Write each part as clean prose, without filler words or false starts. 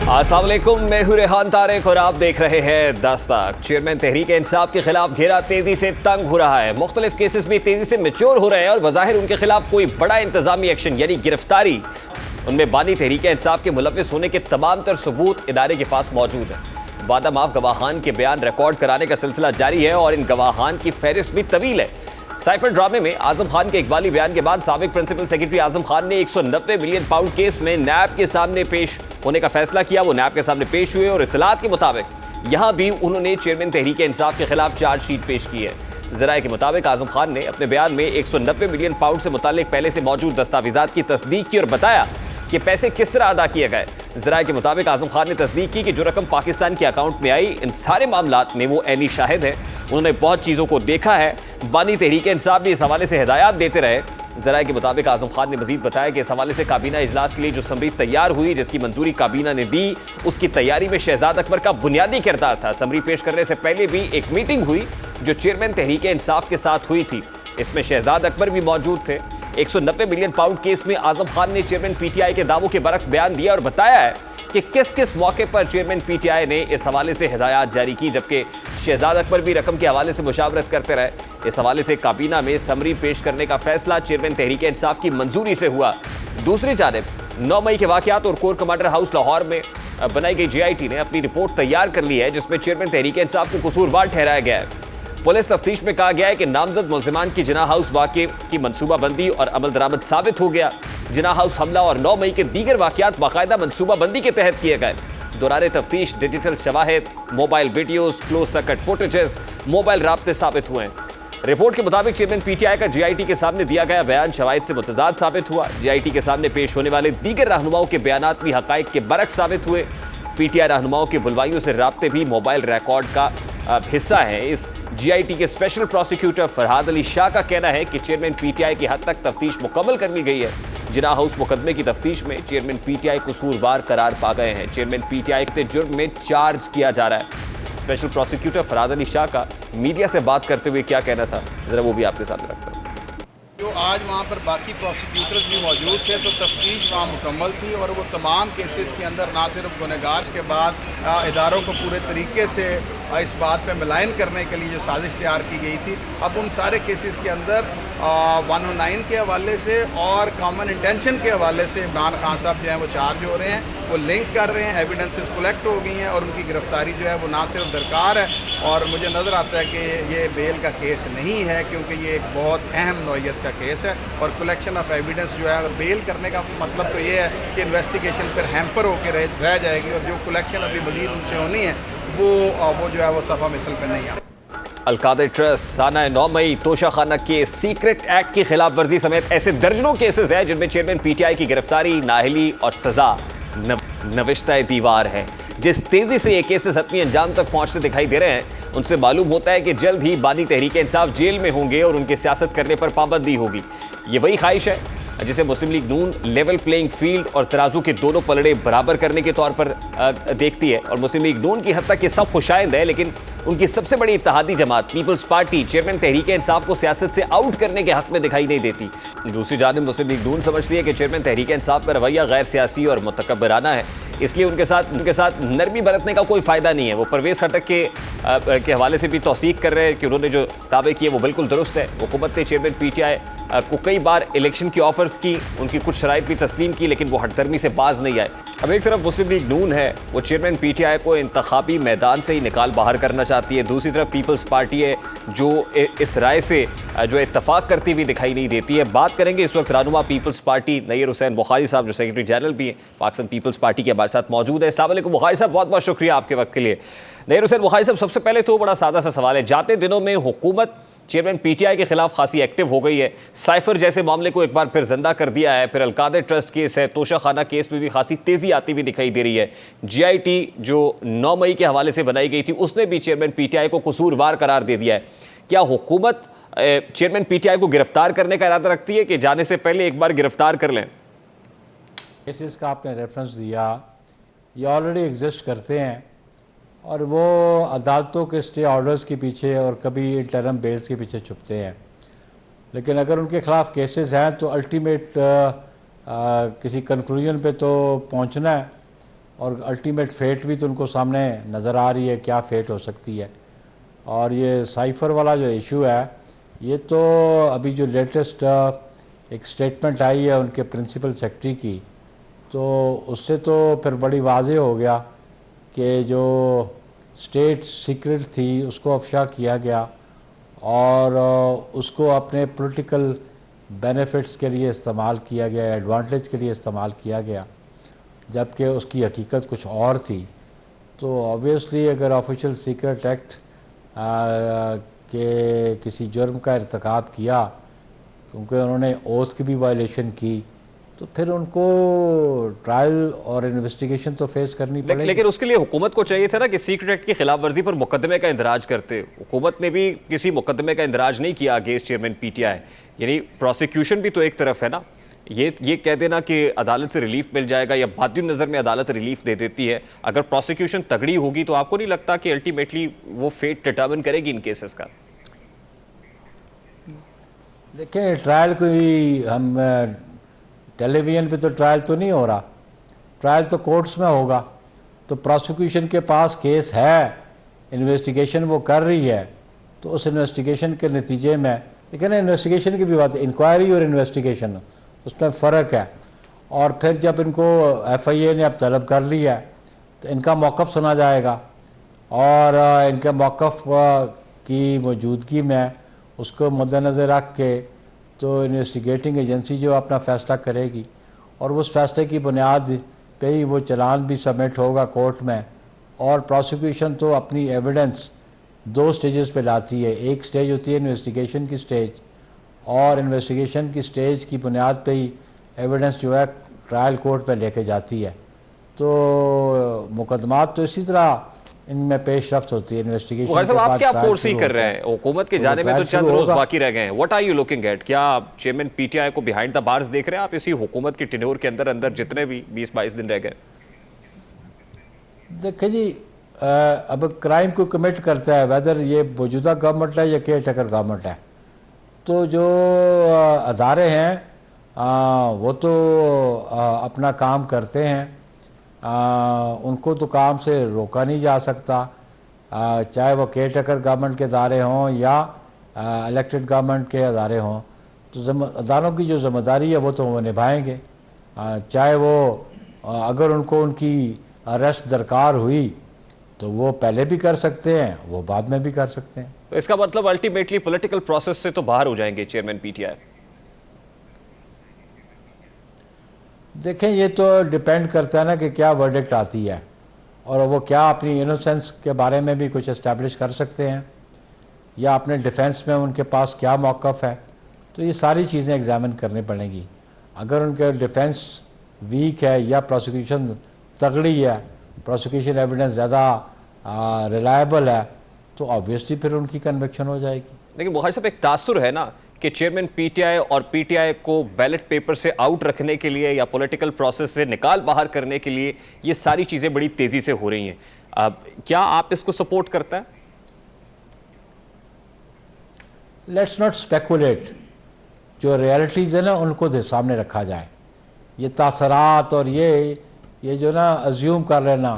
अस्सलाम वालेकुम, मैं हूं रेहान तारिक और आप देख रहे हैं दस्तक। चेयरमैन तहरीक इंसाफ के खिलाफ घेरा तेजी से तंग हो रहा है। मुख्तलिफ केसेस में तेजी से मैच्योर हो रहे हैं और बज़ाहिर उनके खिलाफ कोई बड़ा इंतजामी एक्शन यानी गिरफ्तारी, उनमें बानी तहरीक इंसाफ के मुलव्विस होने के तमाम तर सबूत इदारे के पास मौजूद है। वादा माफ गवाहान के बयान रिकॉर्ड कराने का सिलसिला जारी है और इन गवाहान की फहरिस्त भी तवील है। साइफर ड्रामे में आजम खान के इकबाली बयान के बाद साबिक प्रिंसिपल सेक्रेटरी आजम खान ने 190 मिलियन पाउंड केस में नैब के सामने पेश होने का फैसला किया। वो नैब के सामने पेश हुए और इत्तलात के मुताबिक यहां भी उन्होंने चेयरमैन तहरीक इंसाफ के खिलाफ चार्जशीट पेश की है। ज़राए के मुताबिक आजम खान ने अपने बयान में 190 मिलियन पाउंड से मुतालिक पहले से मौजूद दस्तावेजात की तस्दीक की और बताया कि पैसे किस तरह अदा किए गए। ज़राए के मुताबिक आजम खान ने तस्दीक की कि जो रकम पाकिस्तान के अकाउंट में आई, इन सारे मामलात में वो ऐनी शाहिद है। उन्होंने बहुत चीज़ों को देखा है। बानी तहरीक इंसाफ भी इस हवाले से हिदायत देते रहे। ज़राए के मुताबिक आजम खान ने मजीद बताया कि इस हवाले से काबीना इजलास के लिए जो समरी तैयार हुई, जिसकी मंजूरी काबीना ने दी, उसकी तैयारी में शहजाद अकबर का बुनियादी किरदार था। समरी पेश करने से पहले भी एक मीटिंग हुई जो चेयरमैन तहरीक इंसाफ के साथ हुई थी। इसमें शहजाद अकबर भी मौजूद थे। 190 मिलियन पाउंड केस में आजम खान ने चेयरमैन पीटीआई के दावों के बरक्स बयान दिया और बताया है कि किस किस मौके पर चेयरमैन पीटीआई ने इस हवाले से हिदायत जारी की, जबकि शहजाद अकबर भी रकम के हवाले से मुशावरत करते रहे। इस हवाले से काबीना में समरी पेश करने का फैसला चेयरमैन तहरीक इंसाफ की मंजूरी से हुआ। दूसरी जानिब 9 मई के वाकयात और कोर कमांडर हाउस लाहौर में बनाई गई JIT ने अपनी रिपोर्ट तैयार कर ली है, जिसमें चेयरमैन तहरीक इंसाफ को कसूरवार ठहराया गया है। पुलिस तफ्तीश में कहा गया है कि नामजद मुल्जिमान की जिना हाउस वाक़े की मनसूबाबंदी और अमल दरामद साबित हो गया। जिना हाउस हमला और 9 मई के दीगर वाकयात बाकायदा मनसूबाबंदी के तहत किए गए। दौरान तफ्तीश डिजिटल शवाहिद, mobile videos, close circuit footages, mobile राब्ते साबित हुए हैं। रिपोर्ट के मुताबिक चेयरमैन पीटीआई का JIT के सामने दिया गया बयान शवाहिद से मुतजाद साबित हुआ। JIT के सामने पेश होने वाले दीगर रहनुमाओं के बयानात भी हकाइक के बरक्स साबित हुए। पीटीआई रहनुमाओं के बुलवाइयों से राब्ते भी मोबाइल रिकॉर्ड का हिस्सा है। इस JIT के स्पेशल प्रोसिक्यूटर फरहाद अली शाह का कहना है कि चेयरमैन पीटीआई की हद तक तफ्तीश मुकम्मल कर ली गई है। जिना हाउस मुकदमे की तफ्तीश में चेयरमैन पीटीआई कसूरवार करार पा गए हैं। चेयरमैन पीटीआई के जुर्म में चार्ज किया जा रहा है। स्पेशल प्रोसिक्यूटर फरहाद अली शाह का मीडिया से बात करते हुए क्या कहना था, जरा वो भी आपके सामने रखता हूँ। जो आज वहाँ पर बाकी प्रोसिक्यूटर्स भी मौजूद थे, तो तफ्तीश वहाँ मुकम्मल थी और वो तमाम केसेस के अंदर ना सिर्फ गुनहगार के बाद इदारों को पूरे तरीके से इस बात पे मिलान करने के लिए जो साजिश तैयार की गई थी, अब उन सारे केसेस के अंदर 109 के हवाले से और कॉमन इंटेंशन के हवाले से इमरान खान साहब जो हैं वो चार्ज हो रहे हैं, वो लिंक कर रहे हैं, एविडेंसेस कलेक्ट हो गई हैं और उनकी गिरफ्तारी जो है वो ना सिर्फ दरकार है और मुझे नज़र आता है कि ये बेल का केस नहीं है, क्योंकि ये एक बहुत अहम नौइयत का केस है और कलेक्शन ऑफ एविडेंस जो है, अगर बेल करने का मतलब तो ये है कि इन्वेस्टिगेशन फिर हैम्पर होकर रह जाएगी और जो कलेक्शन अभी मजीद उनसे होनी है वो जो है वो सफ़ा मिसल पर नहीं है। अलकादर ट्रस्ट, साना 9 मई, तोशा खाना के सीक्रेट एक्ट की खिलाफ वर्जी समेत ऐसे दर्जनों केसेस हैं जिनमें चेयरमैन पीटीआई की गिरफ्तारी, नाअहली और सजा नविश्ता दीवार है। जिस तेजी से ये केसेस अपनी अंजाम तक पहुंचते दिखाई दे रहे हैं, उनसे मालूम होता है कि जल्द ही बानी तहरीक इंसाफ जेल में होंगे और उनके सियासत करने पर पाबंदी होगी। ये वही ख्वाहिश है जिसे मुस्लिम लीग नून लेवल प्लेइंग फील्ड और तराजू के दोनों पलड़े बराबर करने के तौर पर देखती है और मुस्लिम लीग नून की हद तक ये सब खुशाइंद है, लेकिन उनकी सबसे बड़ी इत्तेहादी जमात peoples party chairman Tehreek Insaf को सियासत से आउट करने के हक में दिखाई नहीं देती। दूसरी जानिब मुस्लिम लीग नून समझती है कि चेयरमैन तहरीक इंसाफ का रवैया गैर सियासी और मुतकब्बराना है, इसलिए उनके साथ नरमी बरतने का कोई फ़ायदा नहीं है। वो परवेज़ खटक के हवाले से भी तौसीक कर रहे हैं कि उन्होंने जो दावे किए वो बिल्कुल दुरुस्त है। हुकूमत ने चेयरमैन पीटीआई को कई बार इलेक्शन की ऑफर्स की, उनकी कुछ शराइत भी तस्लीम की, लेकिन वो हटदर्मी से बाज नहीं आए। अब एक तरफ मुस्लिम लीग नून है, वो चेयरमैन पीटीआई को इंतखाबी मैदान से ही निकाल बाहर करना चाहती है। दूसरी तरफ पीपल्स पार्टी है जो इस राय से जो इत्तफाक करती हुई दिखाई नहीं देती है। बात करेंगे इस वक्त रहनुमा पीपल्स पार्टी नैयर हुसैन बुखारी साहब, जो सेक्रेटरी जनरल भी हैं पाकिस्तान पीपल्स पार्टी के हमारे साथ मौजूद है। अस्सलाम वालेकुम बुखारी साहब, बहुत बहुत शुक्रिया आपके वक्त के लिए। नैयर हुसैन बुखारी साहब, सबसे पहले तो बड़ा सादा सा सवाल है, जाते दिनों में हुकूमत चेयरमैन पीटीआई के खिलाफ खासी एक्टिव हो गई है। साइफर जैसे मामले को एक बार फिर जिंदा कर दिया है, फिर अलकादर ट्रस्ट केस है, तोशा खाना केस में भी खासी तेजी आती हुई दिखाई दे रही है। JIT जो 9 मई के हवाले से बनाई गई थी, उसने भी चेयरमैन पीटीआई को कसूरवार करार दे दिया है। क्या हुकूमत चेयरमैन पीटीआई को गिरफ्तार करने का इरादा रखती है कि जाने से पहले एक बार गिरफ्तार कर लें? केसेस का आपने रेफरेंस दिया, ये ऑलरेडी एग्जिस्ट करते हैं और वो अदालतों के स्टे ऑर्डर्स के पीछे और कभी इंटरम बेल्स के पीछे छुपते हैं। लेकिन अगर उनके खिलाफ केसेस हैं तो अल्टीमेट किसी कंक्लूजन पे तो पहुंचना है और अल्टीमेट फेट भी तो उनको सामने नज़र आ रही है, क्या फेट हो सकती है। और ये साइफ़र वाला जो इशू है, ये तो अभी जो लेटेस्ट एक स्टेटमेंट आई है उनके प्रिंसिपल सेक्रेटरी की, तो उससे तो फिर बड़ी वाज़ेह हो गया कि जो स्टेट सीक्रेट थी उसको अफशा किया गया और उसको अपने पॉलिटिकल बेनिफिट्स के लिए इस्तेमाल किया गया, एडवांटेज के लिए इस्तेमाल किया गया, जबकि उसकी हकीकत कुछ और थी। तो ऑब्वियसली अगर ऑफिशियल सीक्रेट एक्ट के किसी जुर्म का इर्तिकाब किया, क्योंकि उन्होंने ओथ की भी वायलेशन की, तो फिर उनको ट्रायल और इन्वेस्टिगेशन तो फेस करनी पड़ेगी। लेकिन उसके लिए हुकूमत को चाहिए था ना कि सीक्रेट एक्ट की खिलाफ वर्जी पर मुकदमे का इंदराज करते। हुकूमत ने भी किसी मुकदमे का इंदराज नहीं किया अगेंस्ट चेयरमैन पीटीआई। यानी प्रोसिक्यूशन भी तो एक तरफ है ना, ये कह देना कि अदालत से रिलीफ मिल जाएगा या बादी नज़र में अदालत रिलीफ दे देती है, अगर प्रोसिक्यूशन तगड़ी होगी तो आपको नहीं लगता कि अल्टीमेटली वो फेट डिटर्मिन करेगी इन केसेस का? देखिए, ट्रायल कोई हम टेलीविज़न पे तो ट्रायल तो नहीं हो रहा, ट्रायल तो कोर्ट्स में होगा। तो प्रोसिक्यूशन के पास केस है, इन्वेस्टिगेशन वो कर रही है, तो उस इन्वेस्टिगेशन के नतीजे में, लेकिन इन्वेस्टिगेशन की भी बात, इंक्वायरी और इन्वेस्टिगेशन उसमें फ़र्क है। और फिर जब इनको एफआईए ने अब तलब कर लिया है तो इनका मौक़िफ़ सुना जाएगा और इनके मौक़िफ़ की मौजूदगी में उसको मद्देनज़र रख के तो इन्वेस्टिगेटिंग एजेंसी जो अपना फ़ैसला करेगी और उस फैसले की बुनियाद पे ही वो चलान भी सबमिट होगा कोर्ट में। और प्रोसिक्यूशन तो अपनी एविडेंस दो स्टेजेस पे लाती है। एक स्टेज होती है इन्वेस्टिगेशन की स्टेज, और इन्वेस्टिगेशन की स्टेज की बुनियाद पे ही एविडेंस जो है ट्रायल कोर्ट में लेके जाती है। तो मुकदमात तो इसी तरह इनमें पेशरफ्त होती है इन्वेस्टिगेशन के बाद। आप क्या फोर्सी कर रहे हैं? हुकूमत के जाने में तो चंद रोज बाकी रह गए हैं। What are you looking at? क्या चेयरमैन पीटीआई को बिहाइंड द बार्स देख रहे हैं आप इसी हुकूमत की टेन्योर के अंदर अंदर जितने भी 20-22 दिन रह गए? देखिए जी, अब क्राइम को कमिट करता है, वेदर ये मौजूदा गवर्नमेंट है या केयर टेकर गवर्नमेंट है, तो जो अदारे हैं वो तो अपना काम करते हैं, उनको तो काम से रोका नहीं जा सकता, चाहे वो केयर टेकर गवर्नमेंट के अदारे हों या इलेक्टेड गवर्नमेंट के अदारे हों। तो अदारों की जो ज़िम्मेदारी है वो तो वो निभाएंगे, चाहे वो अगर उनको उनकी अरेस्ट दरकार हुई तो वो पहले भी कर सकते हैं, वो बाद में भी कर सकते हैं। तो इसका मतलब अल्टीमेटली पॉलिटिकल प्रोसेस से तो बाहर हो जाएंगे चेयरमैन पीटीआई? देखें, ये तो डिपेंड करता है ना कि क्या वर्डिक्ट आती है और वो क्या अपनी इनोसेंस के बारे में भी कुछ इस्टेब्लिश कर सकते हैं या अपने डिफेंस में उनके पास क्या मौक़िफ़ है। तो ये सारी चीज़ें एग्जामिन करनी पड़ेंगी। अगर उनके डिफेंस वीक है या प्रोसिक्यूशन तगड़ी है, प्रोसिक्यूशन एविडेंस ज़्यादा रिलायबल है, तो ऑब्वियसली फिर उनकी कन्विक्शन हो जाएगी। लेकिन बुखारी साहब, एक तासुर है ना कि चेयरमैन पीटीआई और पीटीआई को बैलेट पेपर से आउट रखने के लिए या पॉलिटिकल प्रोसेस से निकाल बाहर करने के लिए ये सारी चीज़ें बड़ी तेज़ी से हो रही हैं। अब क्या आप इसको सपोर्ट करता है? लेट्स नॉट स्पेकुलेट, जो रियलिटीज़ है ना उनको सामने रखा जाए। ये तासरात और ये जो ना अज्यूम कर लेना,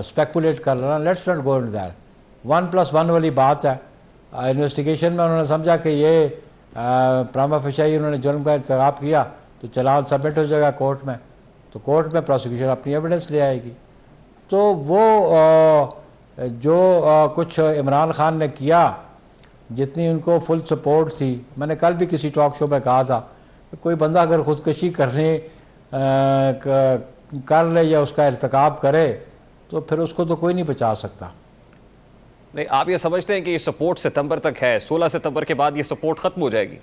स्पेकुलेट कर लेना, let's not go in that. 1+1 वाली बात है। इन्वेस्टिगेशन में उन्होंने समझा कि ये प्रामा फेशियाई उन्होंने जुर्म का इर्तिकाब किया तो चलान सबमिट हो जाएगा कोर्ट में, तो कोर्ट में प्रोसिक्यूशन अपनी एविडेंस ले आएगी। तो वो जो कुछ इमरान खान ने किया, जितनी उनको फुल सपोर्ट थी, मैंने कल भी किसी टॉक शो में कहा था कि कोई बंदा अगर ख़ुदकशी करने कर ले या उसका इर्तिकाब करे तो फिर उसको तो कोई नहीं बचा सकता। नहीं, आप ये समझते हैं कि ये सपोर्ट सितंबर तक है, 16 सितंबर के बाद ये सपोर्ट खत्म हो जाएगी?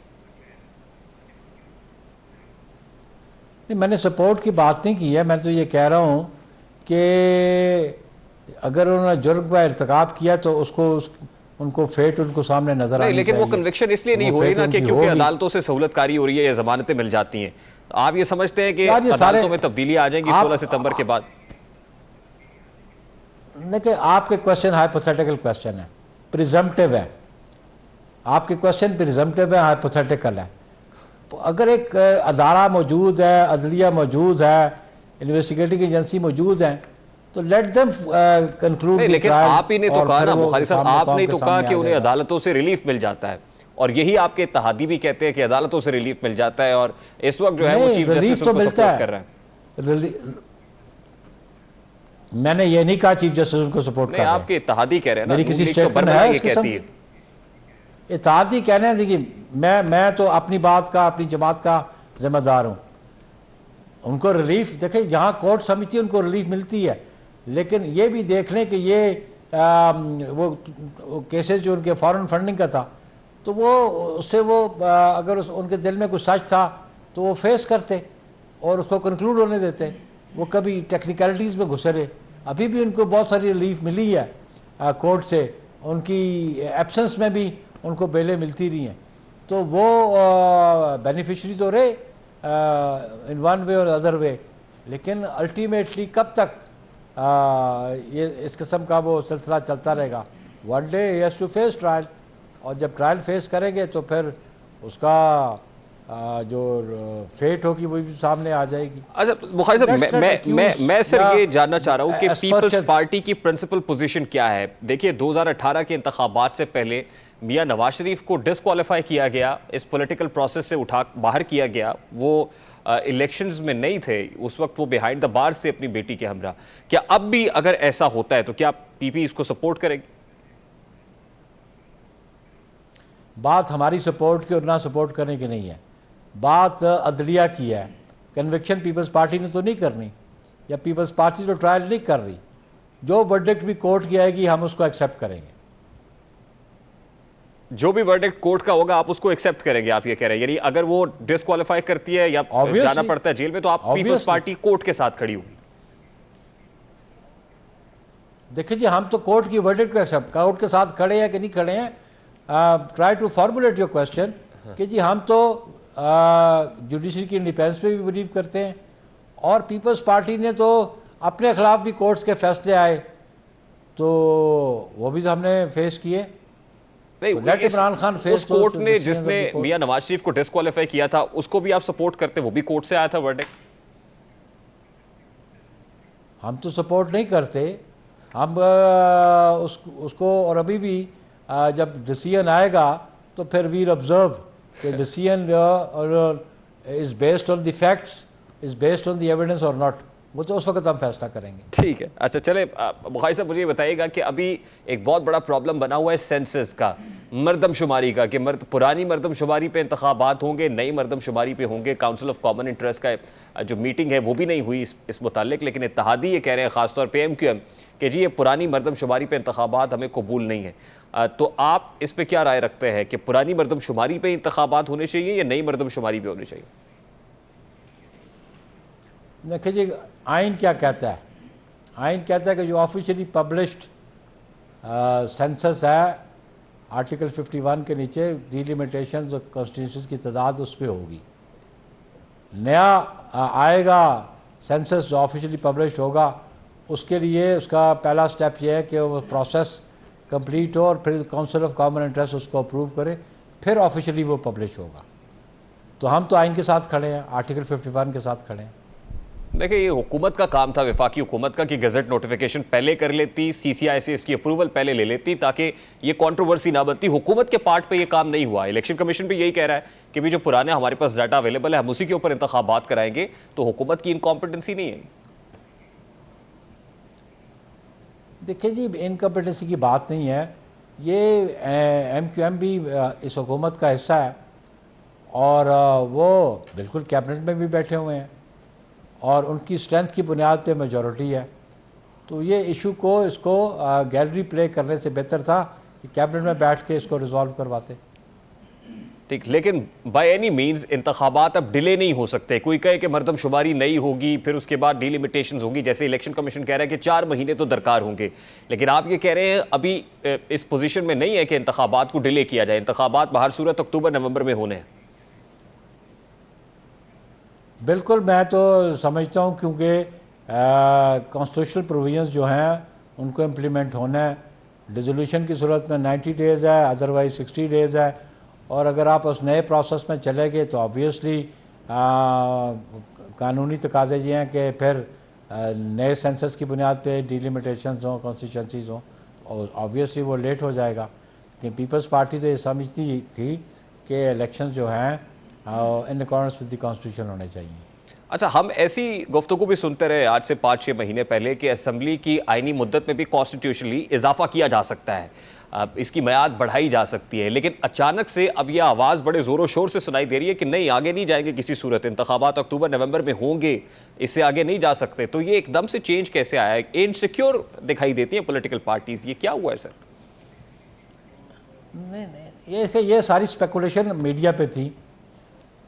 नहीं, मैंने सपोर्ट की बात नहीं की है, मैं तो ये कह रहा हूँ कि अगर उन्होंने जुर्म का इर्तिकाब किया तो उनको फेट उनको सामने नजर आनी चाहिए। लेकिन वो कन्विक्शन इसलिए नहीं हो रही ना कि क्योंकि अदालतों से सहूलतकारी हो रही है या जमानतें मिल जाती हैं। आप ये समझते हैं कि अदालतों में तब्दीली आ जाएंगी 16 सितंबर के बाद? देखिए, आपके क्वेश्चन हाइपोथेटिकल क्वेश्चन है, प्रिजम्पटिव है। आपके क्वेश्चन प्रिजम्पटिव है, हाइपोथेटिकल है। तो अगर एक अदारा मौजूद है, अदलिया मौजूद है, इन्वेस्टिगेटिंग एजेंसी मौजूद हैं, तो लेट देम कंक्लूड। नहीं, लेकिन आप ही ने तो कहा ना बुखारी साहब, आपने तो कहा कि उन्हें अदालतों से रिलीफ मिल जाता है, और यही आपके इत्तेहादी भी कहते हैं कि अदालतों से रिलीफ मिल जाता है, और इस वक्त जो है वो चीफ जस्टिस उनको सपोर्ट कर रहे हैं। मैंने ये नहीं कहा चीफ जस्टिस उनको सपोर्ट कर रहे हैं, आपके इत्तेहादी कह रहे हैं ना, मेरी किसी स्टेटमेंट है इस किस्म की? इत्तेहादी कहने हैं, देखिए मैं तो अपनी बात का, अपनी जमात का जिम्मेदार हूँ। उनको रिलीफ, देखिए जहाँ कोर्ट समझती है उनको रिलीफ मिलती है, लेकिन ये भी देख लें कि ये वो केसेस जो उनके फॉरेन फंडिंग का था, तो वो उससे वो अगर उनके दिल में कुछ सच था तो वो फेस करते और उसको कंक्लूड होने देते। वो कभी टेक्निकलिटीज़ में घुसे रहे। अभी भी उनको बहुत सारी रिलीफ मिली है कोर्ट से, उनकी एब्सेंस में भी उनको बेलें मिलती रही हैं, तो वो बेनिफिशरी तो रहे इन वन वे और अदर वे। लेकिन अल्टीमेटली कब तक ये इस किस्म का वो सिलसिला चलता रहेगा? One day he has to face trial, और जब ट्रायल फेस करेंगे तो फिर उसका जो फेट होगी वो भी सामने आ जाएगी। अच्छा बुखारी साहब, मैं सर ये जानना चाह रहा हूँ कि पीपल्स पार्टी की प्रिंसिपल पोजीशन क्या है? देखिए 2018 के इंतखाबात से पहले मियां नवाज शरीफ को डिस्क्वालीफाई किया गया, इस पॉलिटिकल प्रोसेस से उठा बाहर किया गया। वो इलेक्शंस में नहीं थे उस वक्त, वो बिहाइंड द बार से अपनी बेटी के हमरा। क्या अब भी अगर ऐसा होता है तो क्या पीपी इसको सपोर्ट करेगी? बात हमारी सपोर्ट की और ना सपोर्ट करने की नहीं है, बात अदलिया की है। कन्विक्शन पीपल्स पार्टी ने तो नहीं करनी, या पीपल्स पार्टी तो ट्रायल नहीं कर रही। जो वर्डिक्ट भी कोर्ट की आएगी हम उसको एक्सेप्ट करेंगे। जो भी वर्डिक्ट कोर्ट का होगा आप उसको एक्सेप्ट करेंगे, आप ये कह रहे हैं? यानी अगर वो डिस्क्वालीफाई करती है या जाना पड़ता है जेल में, तो आप पीपल्स पार्टी कोर्ट के साथ खड़ी होगी? देखिए जी, हम तो कोर्ट की वर्डिक्ट को एक्सेप्ट, कोर्ट के साथ खड़े हैं कि नहीं खड़े हैं। Try to formulate your question कि जी हम तो जुडिशरी की इंडिपेंडेंस पे भी बिलीव करते हैं, और पीपल्स पार्टी ने तो अपने खिलाफ भी कोर्ट्स के फैसले आए तो वो भी तो हमने फेस किए। इमरान खान फेस उस कोर्ट ने जिसने मियां नवाज शरीफ को डिस्क्वालीफाई किया था उसको भी आप सपोर्ट करते? वो भी कोर्ट से आया था वर्डिक्ट। हम तो सपोर्ट नहीं करते, हम उसको, और अभी भी जब डिसीजन आएगा तो फिर वील ऑब्जर्व कि decision is based on the facts, is based on the evidence और नॉट, वो तो उस वक्त हम फैसला करेंगे। ठीक है। अच्छा चले बुखारी साहब, मुझे बताइएगा कि अभी एक बहुत बड़ा प्रॉब्लम बना हुआ है सेंसस का, मरदमशुमारी का, कि पुरानी मरदमशुमारी पे इंतखाबात होंगे, नई मरदमशुमारी पे होंगे। काउंसिल ऑफ कॉमन इंटरेस्ट का जो मीटिंग है वो भी नहीं हुई इस मुतालिक, लेकिन इत्तेहादी ये कह रहे हैं खासतौर पर MQM कि जी ये पुरानी मरदमशुमारी पे इंतखाबात हमें कबूल नहीं है। तो आप इस पर क्या राय रखते हैं कि पुरानी मरदमशुमारी पे इंतखाबात होने चाहिए या नई मरदमशुमारी पे होने चाहिए? देखिए जी, आइन क्या कहता है? आइन कहता है कि जो ऑफिशियली पब्लिश्ड सेंसस है आर्टिकल 51 के नीचे डिलिमिटेशंस और कॉन्स्टिट्यूंसीज की तादाद उस पर होगी। नया आएगा सेंसस जो ऑफिशियली पब्लिश होगा, उसके लिए उसका पहला स्टेप ये है कि वो प्रोसेस कंप्लीट हो और फिर काउंसिल ऑफ कॉमन इंटरेस्ट उसको अप्रूव करे, फिर ऑफिशियली वो पब्लिश होगा। तो हम तो आइन के साथ खड़े हैं, आर्टिकल 51 के साथ खड़े हैं। देखिए ये हुकूमत का काम था, वफाकी हुकूमत का, कि गजट नोटिफिकेशन पहले कर लेती, CCI से इसकी अप्रूवल पहले ले लेती ताकि ये कंट्रोवर्सी ना बनती। हुकूमत के पार्ट पे ये काम नहीं हुआ। इलेक्शन कमीशन भी यही कह रहा है कि भी जो पुराने हमारे पास डाटा अवेलेबल है हम उसी के ऊपर इंतखाबात कराएंगे, तो हुकूमत की इनकॉम्पिटेंसी नहीं है। देखिए जी, इनकॉम्पिटेंसी की बात नहीं है, ये MQM भी इस हुकूमत का हिस्सा है, और वो बिल्कुल कैबिनेट में भी बैठे हुए हैं और उनकी स्ट्रेंथ की बुनियाद पे मेजॉरिटी है। तो ये इशू को, इसको गैलरी प्ले करने से बेहतर था कि कैबिनेट में बैठ के इसको रिजॉल्व करवाते। ठीक, लेकिन बाय एनी मीन्स इंतखाबात अब डिले नहीं हो सकते। कोई कहे कि मरदमशुमारी नहीं होगी, फिर उसके बाद डिलिमिटेशंस होगी, जैसे इलेक्शन कमीशन कह रहा है कि 4 महीने तो दरकार होंगे, लेकिन आप ये कह रहे हैं अभी इस पोजीशन में नहीं है कि इंतखाबात को डिले किया जाए। इंतखाबात बाहर सूरत अक्टूबर-नवंबर में होने हैं। बिल्कुल, मैं तो समझता हूँ क्योंकि कॉन्स्टिट्यूशनल प्रोविजंस जो हैं उनको इम्प्लीमेंट होना है। डिसोल्यूशन की सूरत में 90 डेज़ है, अदरवाइज 60 डेज़ है, और अगर आप उस नए प्रोसेस में चले गए तो ऑब्वियसली कानूनी तकाजे ये हैं कि फिर नए सेंसस की बुनियाद पे डिलिमिटेशंस हों, कॉन्स्टिट्यूंसीज हों, और ऑब्वियसली वो लेट हो जाएगा। लेकिन पीपल्स पार्टी तो ये समझती थी कि इलेक्शन जो हैं in accordance with the constitution होने चाहिए। अच्छा, हम ऐसी गुफ्तगू भी सुनते रहे आज से 5-6 महीने पहले कि असेंबली की आईनी मुद्दत में भी कॉन्स्टिट्यूशनली इजाफा किया जा सकता है, अब इसकी मियाद बढ़ाई जा सकती है, लेकिन अचानक से अब यह आवाज़ बड़े ज़ोरों शोर से सुनाई दे रही है कि नहीं, आगे नहीं जाएंगे किसी सूरत, इंतखाबात अक्टूबर नवंबर में होंगे, इससे आगे नहीं जा सकते। तो ये एकदम से चेंज कैसे आया है? इनसिक्योर दिखाई देती हैं पॉलिटिकल पार्टीज, ये क्या हुआ है सर? नहीं, ये सारी स्पेकुलेशन मीडिया पे थी।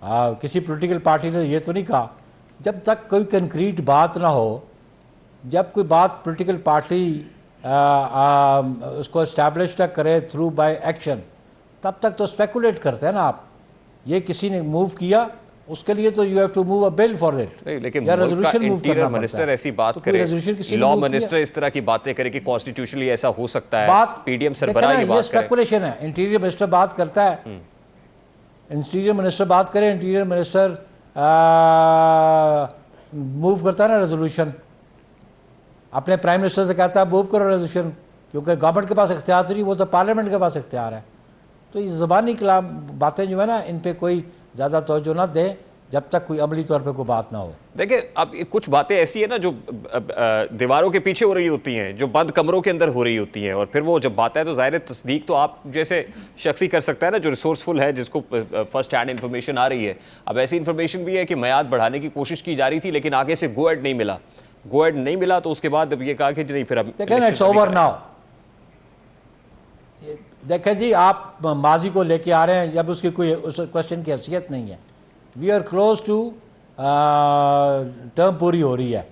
किसी पॉलिटिकल पार्टी ने ये तो नहीं कहा। जब तक कोई कंक्रीट बात ना हो, जब कोई बात पॉलिटिकल पार्टी उसको इस्टेब्लिश ना करे थ्रू बाय एक्शन, तब तक तो स्पेकुलेट करते हैं ना आप। ये किसी ने मूव किया, उसके लिए तो you have to move a bill for it. नहीं, लेकिन रेजोल्यूशन इंटीरियर मिनिस्टर ऐसी बात करे, लॉ मिनिस्टर इस तरह की बातें करे कि कॉन्स्टिट्यूशनली ऐसा हो सकता है, पीडीएम सरबराह ये बात करे। स्पेकुलेशन है। इंटीरियर मिनिस्टर बात करता है, इंटीरियर मिनिस्टर बात करे, इंटीरियर मिनिस्टर मूव करता है ना रेजोल्यूशन, अपने प्राइम मिनिस्टर से कहता है मूव करो रेजोल्यूशन, क्योंकि गवर्नमेंट के पास इख्तियार नहीं, वो तो पार्लियामेंट के पास इख्तियार है। तो ये ज़बानी कलाम बातें जो है ना, इन पे कोई ज़्यादा तवज्जो ना दे जब तक कोई अमली तौर पे कोई बात ना हो। देखिए, अब कुछ बातें ऐसी है ना जो दीवारों के पीछे हो रही होती हैं, जो बंद कमरों के अंदर हो रही होती हैं, और फिर वो जब बात है तो ज़ाहिर तस्दीक तो आप जैसे शख्स ही कर सकता है ना, जो रिसोर्सफुल है, जिसको फर्स्ट हैंड इन्फॉर्मेशन आ रही है। अब ऐसी इन्फॉर्मेशन भी है कि मियाद बढ़ाने की कोशिश की जा रही थी, लेकिन आगे से गो एड नहीं मिला। गो एड नहीं मिला तो उसके बाद अब ये कहा कि नहीं, फिर अब इट्स ओवर नाउ। देखें जी, आप माजी को लेके आ रहे हैं जब उसकी कोई उस क्वेश्चन की हैसियत नहीं है। We are close to term पूरी हो रही है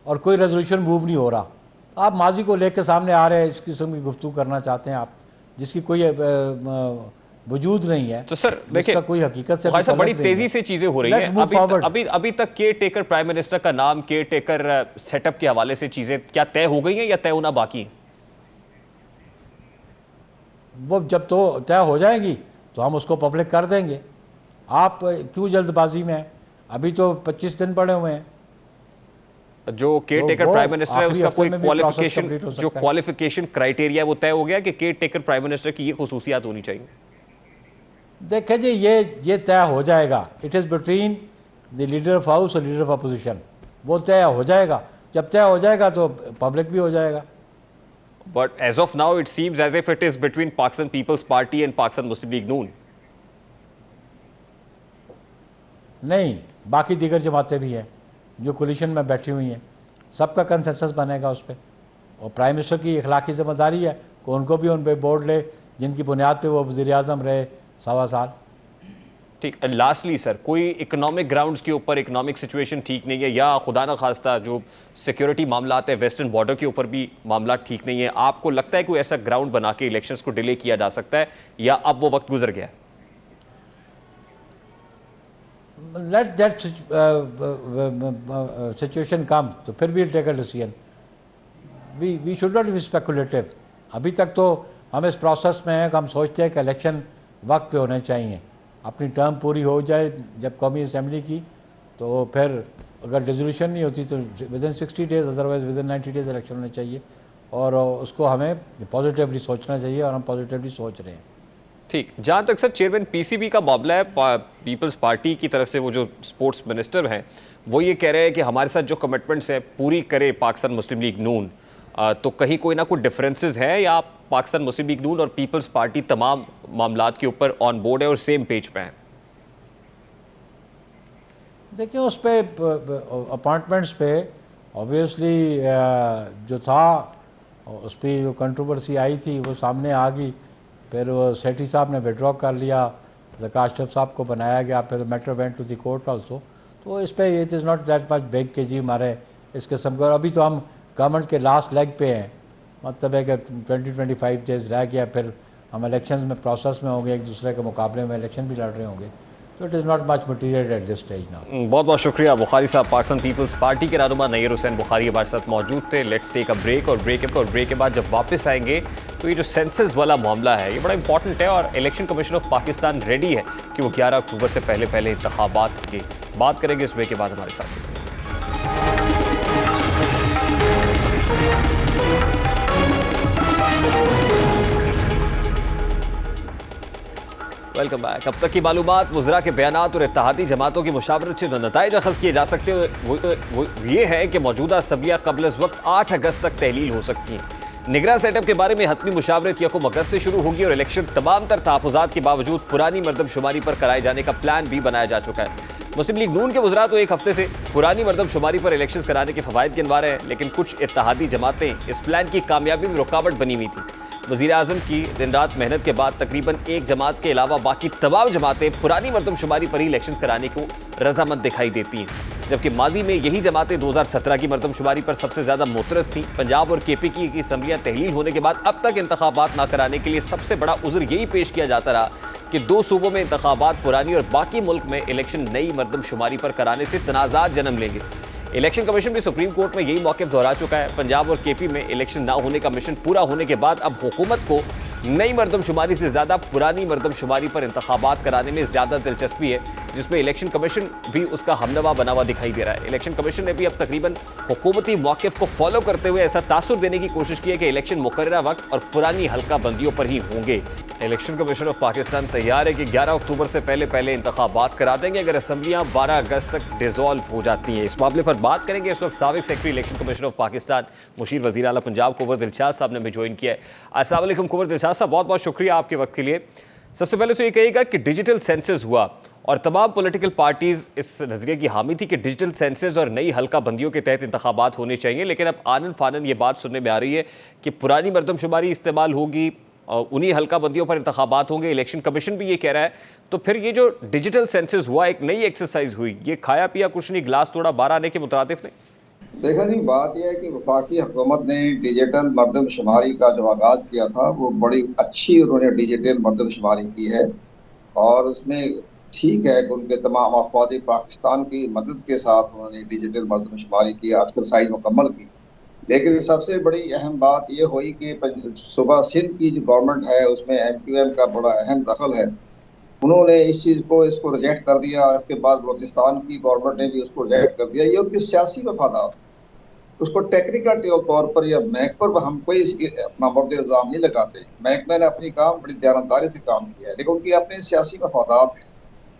और कोई रेजोल्यूशन मूव नहीं हो रहा। आप माजी को लेके सामने आ रहे हैं, इस किस्म की गुफ्तगू करना चाहते हैं आप, जिसकी कोई वजूद नहीं है। तो सर देखिए, कोई हकीकत से भाई साहब बड़ी तेजी से चीजें हो रही हैं। अभी तक केयर टेकर प्राइम मिनिस्टर का नाम, केयर टेकर सेटअप के हवाले से चीजें क्या तय हो गई हैं या तय होना बाकी है? वो जब तो तय हो जाएगी तो हम उसको पब्लिक कर देंगे। आप क्यों जल्दबाजी में हैं? अभी तो 25 दिन पड़े हुए हैं। जो केयर टेकर प्राइम मिनिस्टर है उसका कोई क्वालिफिकेशन, जो क्वालिफिकेशन क्राइटेरिया वो तय हो गया कि केयर टेकर प्राइम मिनिस्टर की ये खुसूसियात होनी चाहिए। देखें जी, ये तय हो जाएगा। It is between the leader of house और लीडर ऑफ अपोजिशन। वो तय हो जाएगा। जब तय हो जाएगा तो पब्लिक भी हो जाएगा। But as of now, it seems as if it is between Pakistan People's Party and Pakistan Muslim League Noon. नहीं, बाकी दीगर जमातें भी हैं जो कोलिशन में बैठी हुई हैं, सबका कंसेंसस बनेगा उस पर। और प्राइम मिनिस्टर की इखलाकी जिम्मेदारी है कि उनको भी उन पर बोर्ड ले, जिनकी बुनियाद पे वो वज़ीर आज़म रहे 1.25 साल। ठीक, लास्टली सर, कोई इकोनॉमिक ग्राउंड्स के ऊपर इकोनॉमिक सिचुएशन ठीक नहीं है, या खुदा न खास्ता जो सिक्योरिटी मामला है वेस्टर्न बॉर्डर के ऊपर भी मामला ठीक नहीं है, आपको लगता है कोई ऐसा ग्राउंड बना के इलेक्शंस को डिले किया जा सकता है, या अब वो वक्त गुजर गया है? लेट दैट सिचुएशन कम, तो फिर भी take a decision. We should not be speculative. अभी तक तो हम इस प्रोसेस में हैं कि हम सोचते हैं कि इलेक्शन वक्त पे होने चाहिए। अपनी टर्म पूरी हो जाए जब कौमी असेंबली की, तो फिर अगर रेजोल्यूशन नहीं होती तो within 60 days, otherwise within 90 days election होने चाहिए। और उसको हमें पॉजिटिवली सोचना चाहिए और हम पॉजिटिवली सोच रहे हैं। ठीक, जहाँ तक सर चेयरमैन पीसीबी का मामला है, पीपल्स पार्टी की तरफ से वो जो स्पोर्ट्स मिनिस्टर हैं वो ये कह रहे हैं कि हमारे साथ जो कमिटमेंट्स हैं पूरी करे पाकिस्तान मुस्लिम लीग नून। तो कहीं कोई ना कोई डिफरेंसेस है, या पाकिस्तान मुस्लिम लीग नून और पीपल्स पार्टी तमाम मामलात के ऊपर ऑन बोर्ड है और सेम पेज पे हैं? देखिए, उस पर अपॉइंटमेंट्स पे ऑब्वियसली जो था उस पर जो कंट्रोवर्सी आई थी वो सामने आ गई। फिर वो सेठी साहब ने विड्रॉ कर लिया, ज़का अशरफ साहब को बनाया गया, फिर matter went to the court also. तो इस पर it is not that much big के जी हमारे इस किस्म का। अभी तो हम गवर्नमेंट के लास्ट लेग पे हैं, मतलब है कि 20-25 डेज़ रह गया, फिर हम इलेक्शन में प्रोसेस में होंगे, एक दूसरे के मुकाबले में इलेक्शन भी लड़ रहे होंगे। तो it is not much material at this stage now. बहुत बहुत शुक्रिया बुखारी साहब। पाकिस्तान पीपल्स पार्टी के रहनुमा नैयर हुसैन बुखारी हमारे साथ मौजूद थे। लेट्स टेक अ ब्रेक, और ब्रेक के बाद जब वापस आएंगे तो ये जो सेंसस वाला मामला है ये बड़ा इंपॉर्टेंट है, और election commission of Pakistan ready है कि वो 11 अक्टूबर से पहले इंतखाबात के बात करेंगे इस ब्रेक के बाद हमारे साथ। Welcome back. अब तक की मालूमात, मुज़रा के बयानात और इत्तेहादी जमातों की मुशावरत से जो नताइज अखज़ किए जा सकते हैं वो ये है कि मौजूदा असम्बलियाँ क़ब्ल अज़ वक्त 8 अगस्त तक तहलील हो सकती हैं। निगरान सेटअप के बारे में हतमी मुशावरत 1 अगस्त से शुरू होगी और इलेक्शन तमाम तर तहफ़्फ़ुज़ात के बावजूद पुरानी मरदमशुमारी पर कराए जाने का प्लान भी बनाया जा चुका है। मुस्लिम लीग नून के वज़रा तो एक हफ्ते से पुरानी मरदमशुमारी पर इलेक्शन कराने के फ़वाइद गिनवा रहे हैं, लेकिन कुछ इत्तेहादी जमातें इस प्लान की कामयाबी में रुकावट बनी हुई थी। वज़ीर आज़म की दिन रात मेहनत के बाद तकरीबन एक जमात के अलावा बाकी तमाम जमातें पुरानी मरदमशुमारी पर ही इलेक्शन कराने को रजामंद दिखाई देती हैं, जबकि माजी में यही जमातें 2017 की मरदमशुमारी पर सबसे ज़्यादा मुतरज़ थीं। पंजाब और KP की असम्बलियाँ तहलील होने के बाद अब तक इंतखाबात ना कराने के लिए सबसे बड़ा उज़्र यही पेश किया जाता रहा कि 2 सूबों में इंतखाबात पुरानी और बाकी मुल्क में इलेक्शन नई मरदमशुमारी पर कराने से तनाज़ात जन्म लेंगे। इलेक्शन कमीशन भी सुप्रीम कोर्ट में यही मौक़िफ़ दोहरा चुका है। पंजाब और KP में इलेक्शन ना होने का मिशन पूरा होने के बाद अब हुकूमत को नई मरदमशुमारी से ज़्यादा पुरानी मरदमशुमारी पर इंतखाबात कराने में ज़्यादा दिलचस्पी है, जिसमें इलेक्शन कमीशन भी उसका हमनवा बना हुआ दिखाई दे रहा है। इलेक्शन कमीशन ने भी अब तकरीबन हुकूमती मौक़िफ़ को फॉलो करते हुए ऐसा तासुर देने की कोशिश की है कि इलेक्शन मुकर्ररा वक्त और पुरानी हल्का बंदियों पर ही होंगे। इलेक्शन कमीशन ऑफ पाकिस्तान तैयार है कि 11 अक्टूबर से पहले इंतखाबात करा देंगे अगर असम्बलियाँ 12 अगस्त तक डिज़ोल्व हो जाती हैं। इस मामले पर बात करेंगे। इस वक्त साबिक secretary election commission of Pakistan मुशीर वज़ीर आला पंजाब कुंवर दिलशाद साहब ने भी ज्वाइन किया है। अस्सलाम वालेकुम कुंवर दिलशाद साहब, बहुत बहुत शुक्रिया आपके वक्त के लिए। सबसे पहले तो ये कहिएगा कि डिजिटल सेंसस हुआ और तमाम पॉलिटिकल पार्टीज़ इस नज़रिए की हामी थी कि डिजिटल सेंसस और नई हल्का बंदियों के तहत इंतखाबात होने चाहिए, लेकिन अब आनन फानन ये बात सुनने में आ रही है कि पुरानी मरदमशुमारी इस्तेमाल होगी और उन्हीं हल्का बंदियों पर इंतखाबात होंगे। इलेक्शन कमीशन भी ये कह रहा है। तो फिर ये जो डिजिटल सेंसस हुआ, एक नई एक्सरसाइज हुई, ये खाया पिया कुछ नहीं, गिलास तोड़ा बारह आने के मुतरादिफ नहीं। देखा जी, बात यह है कि वफाकी हुकूमत ने डिजिटल मरदमशुमारी का जो आगाज़ किया था वो बड़ी अच्छी उन्होंने डिजिटल मरदमशुमारी की है और उसमें ठीक है कि उनके तमाम अफवाज पाकिस्तान की मदद के साथ उन्होंने डिजिटल मरदमशुमारी की एक्सरसाइज मुकम्मल की। लेकिन सबसे बड़ी अहम बात यह हुई कि सूबा सिंध की जो गवर्नमेंट है उसमें MQM का बड़ा अहम दखल है। उन्होंने इस चीज़ को इसको रिजेक्ट कर दिया। इसके बाद बलूचिस्तान की गवर्नमेंट ने भी उसको रिजेक्ट कर दिया। ये उनके सियासी मफादात हैं, उसको टेक्निकल तौर पर या महकमे पर हम कोई इसकी अपना मुर्द इल्ज़ाम नहीं लगाते। महकमे ने अपनी काम बड़ी ध्यानदारी से काम किया है, लेकिन उनके अपने सियासी मफादात हैं।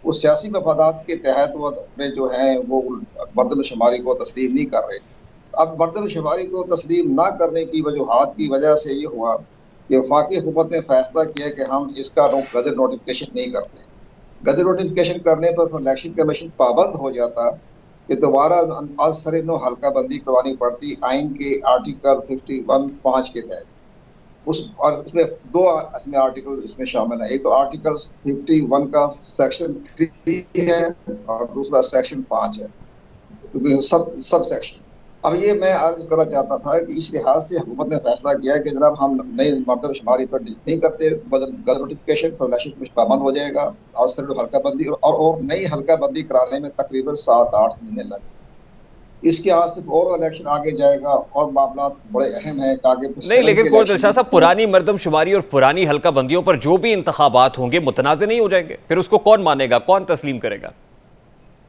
उस सियासी मफादात के तहत वो अपने जो हैं वो मरदमशुमारी को तस्लीम नहीं कर रहे। अब मरदमशुमारी को तस्लीम ना करने की वजूहात की वजह से ये हुआ कि वफाकी हुकूमत ने फैसला किया कि हम इसका गज़ट नोटिफिकेशन नहीं करते। गज़ट नोटिफिकेशन करने पर इलेक्शन कमीशन पाबंद हो जाता कि दोबारा असर हल्का बंदी करवानी पड़ती आइन के आर्टिकल 51(5) के तहत। उसमें 2 इसमें आर्टिकल इसमें शामिल है। एक तो आर्टिकल 51 का सेक्शन 3 है और दूसरा सेक्शन 5 है, तो सब सेक्शन। अब ये मैं अर्ज करना चाहता था कि इस लिहाज से हुकूमत ने फैसला किया कि जनाब हम नई मरदमशुमारी पर नहीं करते, गज़ट नोटिफिकेशन पर इलेक्शन कमीशन पाबंद हो जाएगा। असर हल्का बंदी और नई हल्का बंदी कराने में तकरीबन 7-8 महीने लगेंगे। इसके आज से और इलेक्शन आगे जाएगा और मामला बड़े अहम है कि आगे नहीं, लेकिन कुंवर दिलशाद साहब, पुरानी मरदमशुमारी और पुरानी हल्का बंदियों पर जो भी इंतखाबात होंगे मुतनाज़ नहीं हो जाएंगे? फिर उसको कौन मानेगा, कौन तस्लीम करेगा?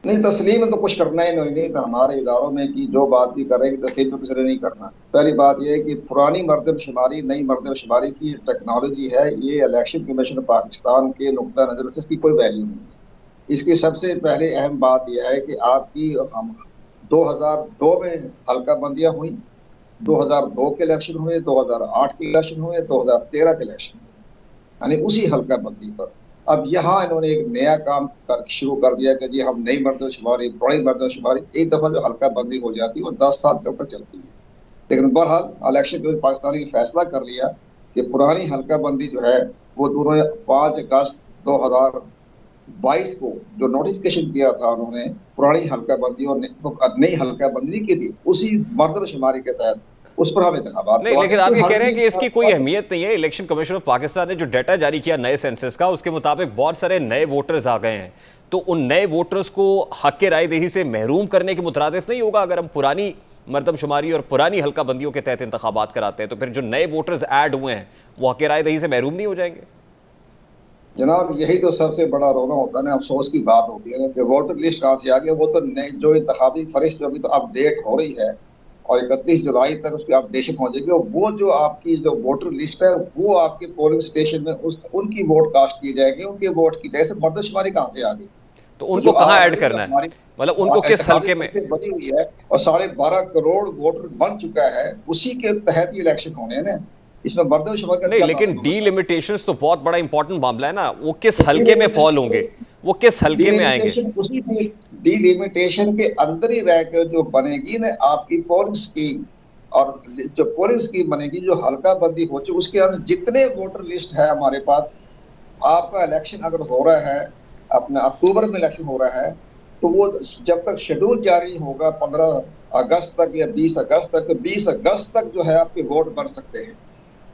नहीं, तस्लीम में तो कुछ करना ही नहीं था हमारे इदारों में कि जो बात भी कर रहे हैं कि तस्लीम तो किसी ने नहीं करना। पहली बात यह है कि पुरानी मरदमशुमारी नई मरदमशुमारी की टेक्नोलॉजी है, ये इलेक्शन कमीशन पाकिस्तान के नुक्ता नज़र से इसकी कोई वैल्यू नहीं है। इसकी सबसे पहले अहम बात यह है कि आपकी 2002 में हल्का बंदियाँ हुई, 2002 के इलेक्शन हुए, 2008 के इलेक्शन हुए, 2013 के इलेक्शन हुए, यानी उसी हल्का बंदी पर। अब यहाँ इन्होंने एक नया काम शुरू कर दिया कि जी हम नई मरदमशुमारी पुरानी मरदमशुमारी, एक दफ़ा जो हल्का बंदी हो जाती है वो 10 साल तक चलती है। लेकिन बहरहाल इलेक्शन कमीशन पाकिस्तान ने फैसला कर लिया कि पुरानी हल्का बंदी जो है वो दोनों 5 अगस्त 2022 को जो नोटिफिकेशन किया था उन्होंने पुरानी हल्का बंदी और नई हल्का बंदी की थी उसी मरदमशुमारी के तहत उस पर हम इंतखाबात नहीं, लेकिन आप ये कह रहे हैं कि इसकी कोई अहमियत नहीं है। इलेक्शन कमीशन ऑफ पाकिस्तान ने जो डाटा जारी किया नए सेंसस का, उसके मुताबिक बहुत सारे नए वोटर्स आ गए हैं, तो उन नए वोटर्स को हक के रायदही से महरूम करने के मुतरादिफ नहीं होगा अगर हम पुरानी मरदमशुमारी और पुरानी हल्का बंदियों के तहत इंतखाबात कराते हैं? तो फिर जो नए वोटर्स ऐड हुए हैं वो हक के रायदही से महरूम नहीं हो जाएंगे? जनाब यही तो सबसे बड़ा रोना होता है ना, अफसोस की बात होती है ना कि वोटर लिस्ट कहाँ से आ गया। वो तो नई जो इंतखाबी फरिश्त अभी तो अपडेट हो रही है और 31 जुलाई तक उसकी अपडेशन हो जाएगी। और वो जो आपकी जो वोटर लिस्ट है वो आपके पोलिंग स्टेशन में उनकी वोट कास्ट की जाएगी, उनके वोट की जैसे मर्दशुमारी कहाँ से आ गई। तो तो उनको जो कहाँ ऐड ऑलरेडी करना है, हमारी मतलब उनको किस इंतखाबी हल्के में? फरिश्त बनी हुई है और 12.5 करोड़ वोटर बन चुका है, उसी के तहत ये इलेक्शन होने हैं ना। इसमें मर्दशुमारी का नहीं, क्या लेकिन ताल्लुक है? डीलिमिटेशंस तो बहुत बड़ा इंपॉर्टेंट मामला है ना, वो किस हल्के में फॉल होंगे, वो किस हल्के में आएंगे? डिलिमिटेशन उसी डिलिमिटेशन के अंदर ही रहकर जो बनेगी ना आपकी पोलिंग स्कीम, और जो पोलिंग स्कीम बनेगी जो हल्का बंदी हो चुकी उसके अंदर जितने वोटर लिस्ट है हमारे पास। आपका इलेक्शन अगर हो रहा है अपना अक्टूबर में इलेक्शन हो रहा है, तो वो जब तक शेड्यूल जारी होगा 15 अगस्त तक या 20 अगस्त तक, तो 20 अगस्त तक जो है आपके वोट बन सकते हैं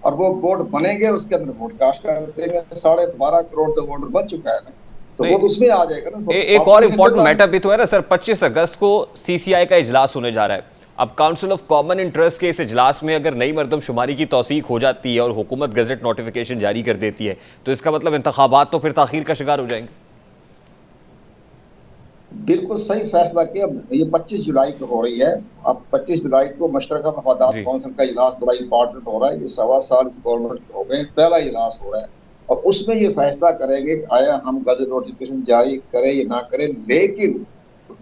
और वो वोट बनेंगे और उसके अंदर वोट कास्ट कर देंगे। 12.5 करोड़ तो वोटर बन चुका है ना, तो वो तो उसमें आ जाएगा ना। एक और इंपॉर्टेंट मैटर भी तो है ना सर, 25 अगस्त को सीसीआई का इजलास होने जा रहा है। अब काउंसिल ऑफ कॉमन इंटरेस्ट के इस इजलास में अगर नई मरदमशुमारी की तौसीक हो जाती है और हुकूमत गजट नोटिफिकेशन जारी कर देती है, तो इसका मतलब इंतखाबात तो फिर ताखीर का शिकार हो जाएंगे। बिल्कुल सही फैसला किया। ये 25 जुलाई को हो रही है। अब 25 जुलाई को मुश्तरका मफादात जी। कौंसिल का इजलास बड़ा इंपॉर्टेंट हो रहा है। ये 1.25 साल इस गवर्नमेंट के हो गए, पहला इजलास हो रहा है और उसमें ये फैसला करेंगे कि आया हम गजट नोटिफिकेशन जारी करें या ना करें। लेकिन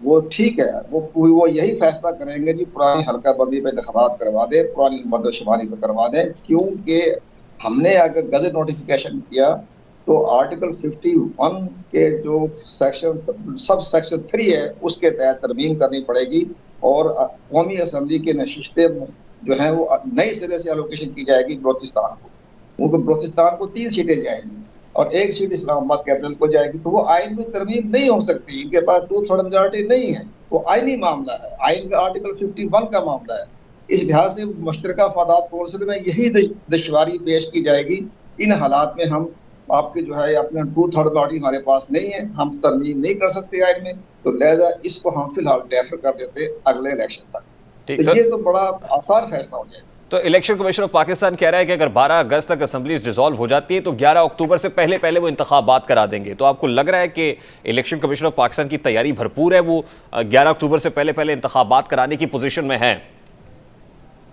वो ठीक है, वो यही फैसला करेंगे जी पुरानी हल्का बंदी पे इंतखाबात करवा दें, पुरानी मर्दशुमारी पे करवा दें। क्योंकि हमने अगर गजट नोटिफिकेशन किया तो आर्टिकल 51 के जो सेक्शन सब सेक्शन 3 है उसके तहत तरमीम करनी पड़ेगी और कौमी असम्बली के नशिस्तें जो है वो नई सिरे से एलोकेशन की जाएगी बलोचिस्तान को। उनको बलोचिस्तान को 3 सीटें जाएंगी और 1 सीट इस्लामाबाद कैपिटल को जाएगी। तो वो आइन में तरमीम नहीं हो सकती, इनके पास 2/3 मेजॉरिटी नहीं है। वो आइनी मामला है, आइन का आर्टिकल 51 का मामला है। इस लिहाज से मुश्तरका मफादात कौंसिल में यही दुश्वारी पेश की जाएगी। इन हालात में हम आपके जो है अपने 2/3 मेजॉरिटी हमारे पास नहीं है, हम तरमीम नहीं कर सकते आइन में, तो लिहाजा इसको हम फिलहाल डेफर कर देते अगले इलेक्शन तक। तो ये तो बड़ा आसान फैसला हो जाएगा। तो इलेक्शन कमीशन ऑफ पाकिस्तान कह रहा है कि अगर 12 अगस्त तक असेंबलीज डिसॉल्व हो जाती है तो 11 अक्टूबर से पहले पहले वो इंतखाबात करा देंगे। तो आपको लग रहा है कि इलेक्शन कमीशन ऑफ पाकिस्तान की तैयारी भरपूर है, वो 11 अक्टूबर से पहले पहले इंतखाबात कराने की पोजीशन में है,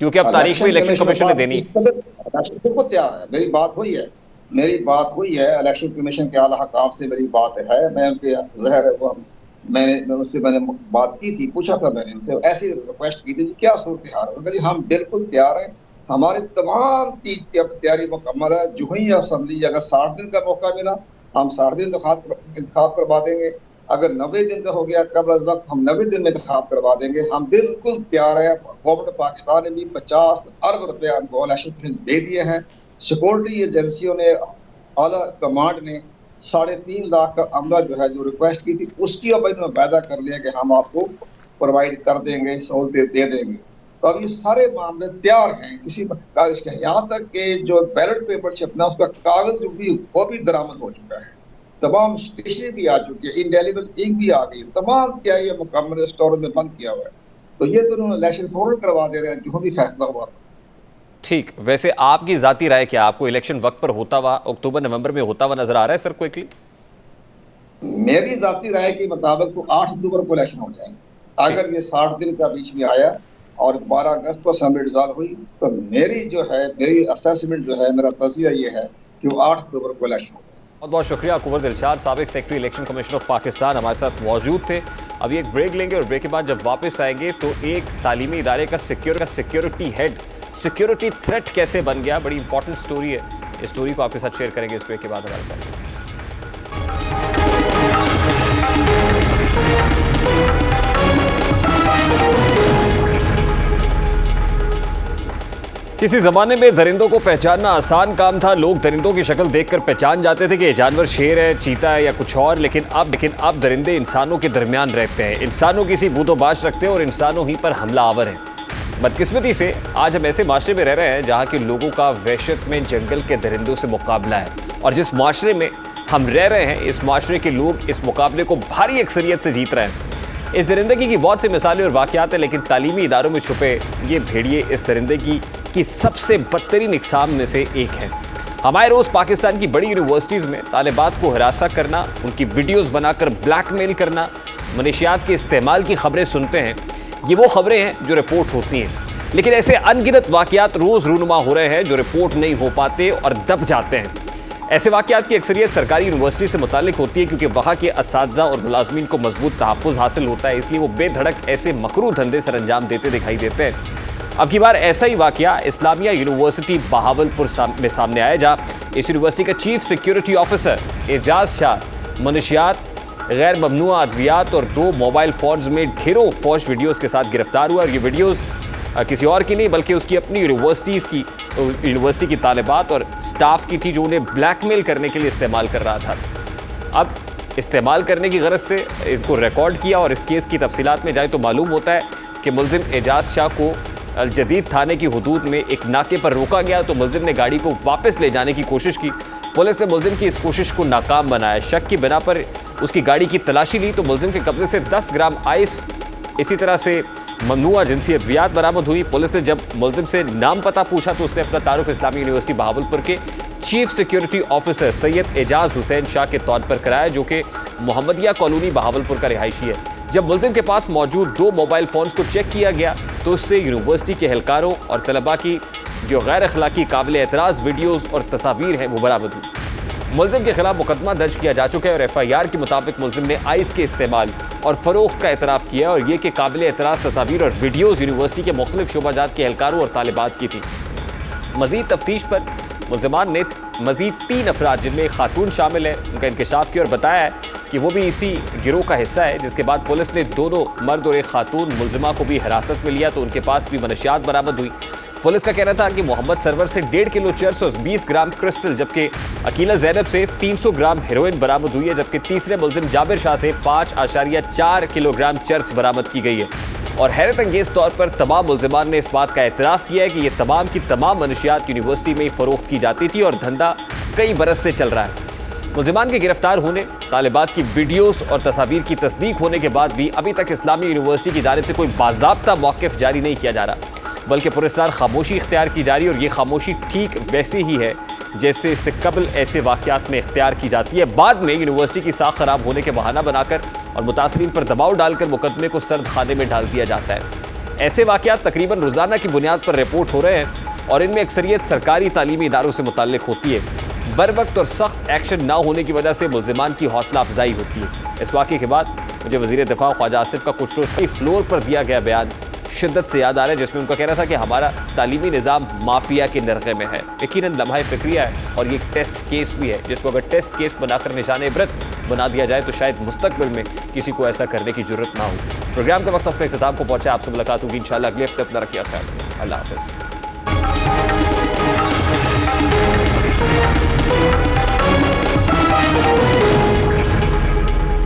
क्योंकि अब तारीख भी इलेक्शन कमीशन ने देनी है। बिल्कुल तैयार है, मेरी बात हुई है इलेक्शन कमीशन के आला हकाम से मेरी बात है। मैं उनके ज़हर है वो मैंने बात की थी, पूछा था मैंने उनसे, ऐसी रिक्वेस्ट की थी कि क्या सूरत हाल है। उन्होंने कहा हम बिल्कुल तैयार हैं, हमारी तमाम तैयारी मुकम्मल है। जो ही असम्बली अगर 60 दिन का मौका मिला हम 60 दिन इंतखाब करवा देंगे। अगर 90 दिन का हो गया कबल अज़ वक्त हम 90 दिन में इंतखाब करवा देंगे। हम बिल्कुल तैयार है। गवर्नमेंट पाकिस्तान ने भी 50 अरब रुपया हमको इलेक्शन कमीशन दे दिए हैं। सिक्योरिटी एजेंसियों ने, आला कमांड ने 3.5 लाख का अमला जो है जो रिक्वेस्ट की थी उसकी अब इन्होंने वायदा कर लिया कि हम आपको प्रोवाइड कर देंगे, सहूलतें दे देंगे। तो अब ये सारे मामले तैयार हैं किसी कागज के, यहाँ तक कि जो बैलेट पेपर छपना उसका कागज जो भी वो भी दरामद हो चुका है, तमाम स्टेशनरी भी आ चुकी है, इंडेलिबल इंक भी आ गई, तमाम तैयारी मुकम्मल स्टोर में बंद किया हुआ है। तो ये तो उन्होंने इलेक्शन फॉरवर्ड करवा दे रहे हैं जो भी फैसला हुआ था। ठीक, वैसे आपकी जाती राय क्या, आपको इलेक्शन वक्त पर होता हुआ अक्टूबर नवंबर में होता हुआ नजर आ रहा है सर क्विकली? मेरी जाती राय के मुताबिक तो 8 अक्टूबर को इलेक्शन हो जाएंगे। अगर ये 60 दिन का बीच में आया और 12 अगस्त को असेंबली डिसॉल्व हुई तो मेरी असेसमेंट जो है, मेरा तजिया ये है कि वो 8 अक्टूबर को इलेक्शन हो जाए। बहुत बहुत शुक्रिया कुंवर दिलशाद, साबिक secretary election commission of Pakistan हमारे साथ मौजूद थे। अभी एक ब्रेक लेंगे और ब्रेक के बाद जब वापस आएंगे तो एक तालीमी इदारे का सिक्योरिटी हेड सिक्योरिटी थ्रेट कैसे बन गया, बड़ी इंपॉर्टेंट स्टोरी है। इस स्टोरी को आपके साथ शेयर करेंगे इस ब्रेक के बाद हमारे साथ। किसी ज़माने में दरिंदों को पहचानना आसान काम था। लोग दरिंदों की शक्ल देखकर पहचान जाते थे कि ये जानवर शेर है, चीता है या कुछ और। लेकिन अब दरिंदे इंसानों के दरमियान रहते हैं, इंसानों की सी बूदोबाश रखते हैं और इंसानों ही पर हमला आवर हैं। बदकिस्मती से आज हम ऐसे माशरे में रह रहे हैं जहाँ के लोगों का वहशत में जंगल के दरिंदों से मुकाबला है, और जिस माशरे में हम रह रहे हैं इस माशरे के लोग इस मुकाबले को भारी अक्सरियत से जीत रहे हैं। इस दरिंदगी की बहुत सी मिसालें और वाक़यात हैं, लेकिन तालीमी इदारों में छुपे ये भेड़िए इस दरिंदगी की सबसे बदतरीन इकसाम में से एक है। हमारे रोज पाकिस्तान की बड़ी यूनिवर्सिटीज में तालिबात को हिरासत करना, उनकी वीडियोस बनाकर ब्लैकमेल करना, मनशियात के इस्तेमाल की खबरें सुनते हैं। ये वो खबरें हैं जो रिपोर्ट होती हैं, लेकिन ऐसे अनगिनत वाकयात रोज रूनुमा हो रहे हैं जो रिपोर्ट नहीं हो पाते और दब जाते हैं। ऐसे वाकयात की अक्सरियत सरकारी यूनिवर्सिटी से मुतालिक होती है, क्योंकि वहाँ के असातिज़ा और मुलाजमीन को मजबूत तहफ़्फ़ुज़ हासिल होता है, इसलिए वो बेधड़क ऐसे मकरू धंधे सर अंजाम देते दिखाई देते हैं। अब की बार ऐसा ही वाकया इस्लामिया यूनिवर्सिटी बहावलपुर में सामने आया, जहाँ इस यूनिवर्सिटी का chief security officer Ejaz Shah मनशियात, गैर ममनुआ अद्वियात और 2 मोबाइल फ़ोन्स में ढेरों फौश वीडियोज़ के साथ गिरफ्तार हुआ। और ये वीडियोज़ किसी और की नहीं बल्कि उसकी अपनी यूनिवर्सिटी की तालिबात और स्टाफ की थी, जो उन्हें ब्लैकमेल करने के लिए इस्तेमाल कर रहा था। अब इस्तेमाल करने की गरज से इनको रिकॉर्ड किया और इस केस की तफसीलात में जाए तो मालूम होता है कि मुलजिम एजाज शाह को अल-जदीद थाने की हुदूद में एक नाके पर रोका गया, तो मुलजिम ने गाड़ी को वापस ले जाने की कोशिश की। पुलिस ने मुलजिम की इस कोशिश को नाकाम बनाया। शक की बिना पर उसकी गाड़ी की तलाशी ली तो मुलजिम के कब्जे से 10 ग्राम आइस, इसी तरह से ममनुआ जिनसी अद्वियात बरामद हुई। पुलिस ने जब मुलजिम से नाम पता पूछा तो उसने अपना तारुफ इस्लामी यूनिवर्सिटी बहावलपुर के chief security officer Syed Ejaz Hussain Shah के तौर पर कराया, जो कि मोहम्मदिया कॉलोनी बहावलपुर का रिहायशी है। जब मुलजिम के पास मौजूद 2 मोबाइल फ़ोन्स को चेक किया गया तो उससे यूनिवर्सिटी के एहलकारों और तलबा की जो गैर अखलाकी काबिल एतराज़ वीडियोज़ और तस्वीर हैं वो बरामद हुई। मुलजिम के खिलाफ मुकदमा दर्ज किया जा चुका है और FIR के मुताबिक मुलजिम ने आइस के इस्तेमाल और फ़रोख्त का एतराफ़ किया और ये कि काबिल एतराज़ तस्वीर और वीडियोज़ यूनिवर्सिटी के मुख्तलिफ शोबाजात के एहलकारों और तालिबात की थी। मज़ीद तफ्तीश पर मुलजिमान ने मज़ीद 3 अफराद, जिनमें एक खातून शामिल है, उनका इंकशाफ किया और बताया है कि वो भी इसी गिरोह का हिस्सा है। जिसके बाद पुलिस ने दोनों मर्द और एक खातून मुलजिमा को भी हिरासत में लिया, तो उनके पास भी मनशियात बरामद हुई। पुलिस का कहना था कि मोहम्मद सरवर से 1.5 किलो चर्स और 20 ग्राम क्रिस्टल, जबकि अकीला ज़ैनब से 300 ग्राम हेरोइन बरामद हुई है, जबकि तीसरे मुलजिम जाबिर शाह से 5.4 किलोग्राम चर्स बरामद की गई है। और हैरत अंगेज़ तौर पर तमाम मुलजिमान ने इस बात का एतराफ़ किया है कि ये तमाम की तमाम मनशियात यूनिवर्सिटी में ही फ़रोख्त की जाती थी और धंधा कई बरस से चल रहा है। मुलजिमान के गिरफ्तार होने, तालिबात की वीडियोस और तस्वीर की तस्दीक होने के बाद भी अभी तक इस्लामी यूनिवर्सिटी की जानिब से कोई बाज़ाब्ता मौक़िफ़ जारी नहीं किया जा रहा, बल्कि पुरस्कार खामोशी इख्तियार की जा रही है। और ये खामोशी ठीक वैसे ही है जैसे इससे कबल ऐसे वाक़यात में इख्तियार की जाती है। बाद में यूनिवर्सिटी की साख ख़राब होने के बहाना बनाकर और मुतासरीन पर दबाव डालकर मुकदमे को सर्द खाने में डाल दिया जाता है। ऐसे वाक़यात तकरीबन रोज़ाना की बुनियाद पर रिपोर्ट हो रहे हैं और इनमें अक्सरियत सरकारी तालीमी इदारों से मुताल्लिक़ होती है। बर वक्त और सख्त एक्शन ना होने की वजह से मुलजिमान की हौसला अफजाई होती है। इस वाक़े के बाद मुझे वज़ीर दिफा ख्वाजा आसिफ का कुछ रोज़ की फ्लोर पर दिया गया बयान शिद्दत से याद आ रहा है, जिसमें उनका कहना था कि हमारा तालीमी निज़ाम माफिया के नरक़े में है। यकीनन लम्हा फ़िक्रिया है और ये एक टेस्ट केस भी है, जिसको अगर टेस्ट केस बनाकर निशान इबरत बना दिया जाए तो शायद मुस्तक़बिल में किसी को ऐसा करने की ज़रूरत ना हो। प्रोग्राम का वक्त अपने इख्तिताम को पहुँचा। आपसे मुलाकात होगी इंशाअल्लाह अगले हफ्ते। अपना रखिए ख्याल। अल्लाह हाफ़िज़।